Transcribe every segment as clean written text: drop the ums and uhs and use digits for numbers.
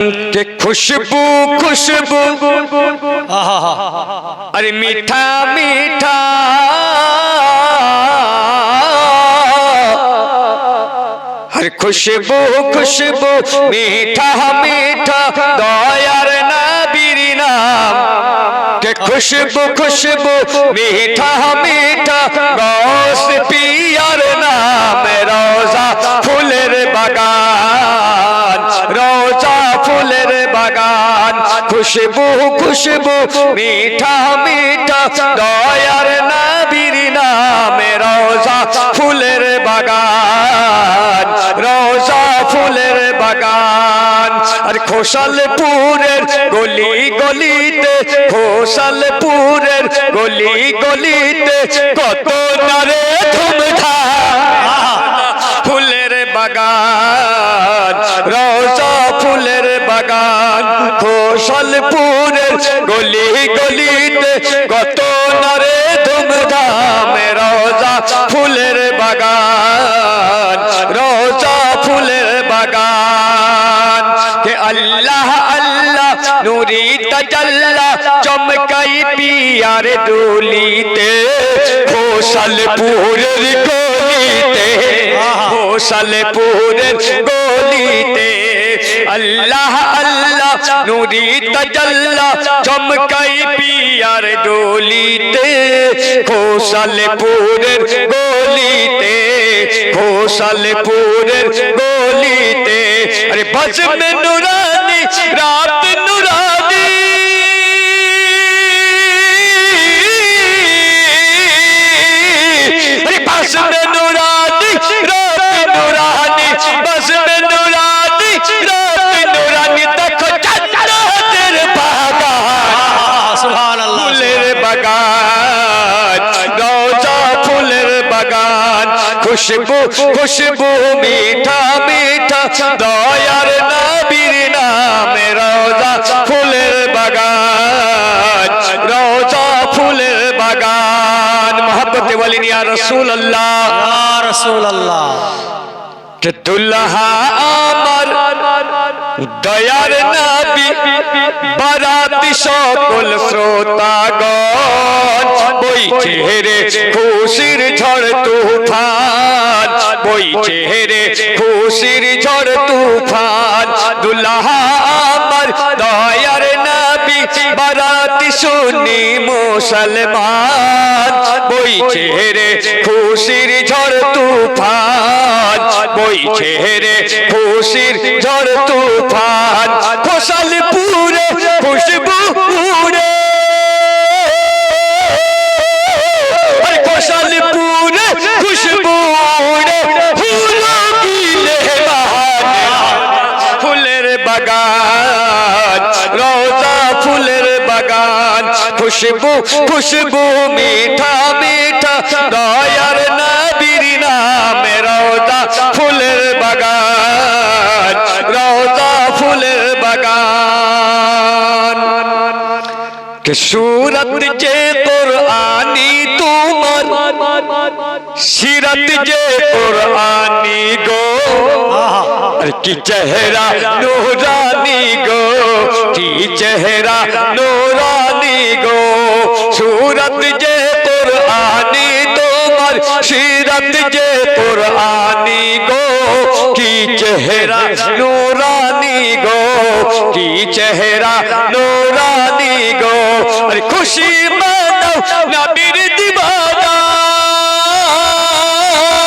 के खुशबू खुशबू अरे मीठा मीठा हर खुशबू खुशबू मीठा मीठा दयार नबीर नाम के खुशबू खुशबू मीठा मीठा गौस पियर नाम रोजा फूलेर बागान रोजा फूलेर बागान खुशबू खुशबू मीठा मीठा दयार नबीर नाम रोजा फूलेर बागान रोजा फूलेर बागान और खोसालपुरेर गली गलिते खोसालपुरेर गली गलिते कत नारे धूमधाम फूलेर बागान रोजा फूलेर बागान खोसालपुरेर गली गलिते कत नारे धूमधाम रोजा फूलेर बागान रोजा फूलेर बागान के अल्लाह अल्लाह नूरी तजल्ला चमकाई पियार डोलीते खोसालपुरेर गलिते खोसालपुरेर गलिते अल्लाह अल्लाह नूरी तजल्ला चमकाई पियार डोलीते खोसालपुरेर गलिते खोसालपुरेर गलिते अरे बस में नूरानी रात नूरानी अरे बस में नूरानी रात नूरानी बस में नूरानी रात नूरानी देखो जन्नतेर बागान सुभान अल्लाह फूलेर बागान रोजा फूलेर बागान खुशबू खुशबू मीठा मीठा दयार नबीर नाम रोजा फूलेर बागान रोजा फूलेर बागान मोहब्बत वाली या रसूल अल्लाह के दुल्हा आमर दयार नबी बाराती सकल श्रोतागण বইছে রে খুশির ঝড় তুফান বইছে রে খুশির ঝড় তুফান দুল্লাহ আমার দয়ার নবী বারাতি সুন্নি মুসলমান বইছে রে খুশির ঝড় তুফান বইছে রে খুশির ঝড় তুফান খোসালপুরে খুশবু উড়ে खोसालपुरे खुशबू उड़े फूलों की लहराने फूलेर बागान रोजा फूलेर बागान खुशबू खुशबू मीठा मीठा दयार नबीर नाम रोजा फूलेर बागान रोजा फूलेर बागान के सूरत जे कुरानी तुमर सीरत जे कुरानी गो की चेहरा नूरानी गो की चेहरा नूरानी गो सूरत जे कुरानी तुमर सीरत जे कुरानी गो की चेहरा नूरानी गो की चेहरा नूरानी गो अरे खुशी मानो नबीर दीवाना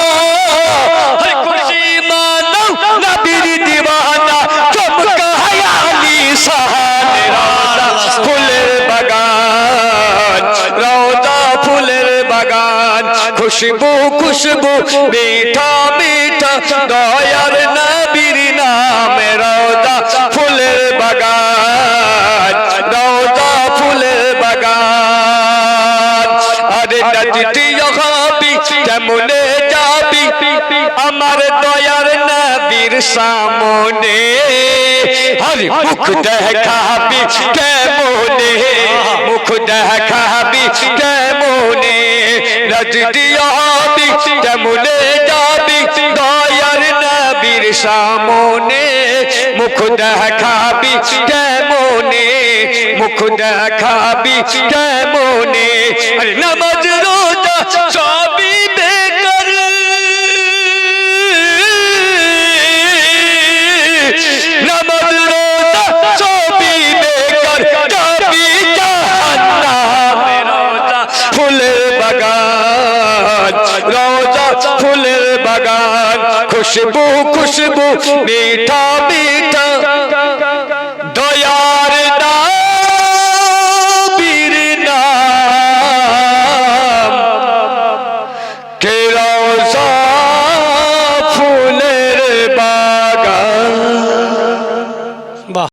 अरे खुशी मानो नबीर दीवाना चमका हयाली सहाने रोजा फूलेर बागान रोजा फूलेर बागान खुशबू खुशबू मीठा मीठा दयार नबीर नाम रोजा फूलेर बागान रोजा फूलेर बागान अरे नजदी यहाबी केमने जाबी আমার দয়ার নবীর সামনে হরি মুখ দেখাবি কেমনে মুখ দেখাবি কেমনে নজদি यहाबी কেমনে যাবি দয়ার নবী নবীর সামনে মুখ দেখাবি কেমনে মুখ দেখাবি কেমনে আরে নামাজ রোজা সবই বেকার নামাজ রোজা সবই বেকার যাবি জাহান্নামে রোজা ফুলের বাগান রোজা ফুলের বাগান খুশবু খুশবু মিঠা মিঠা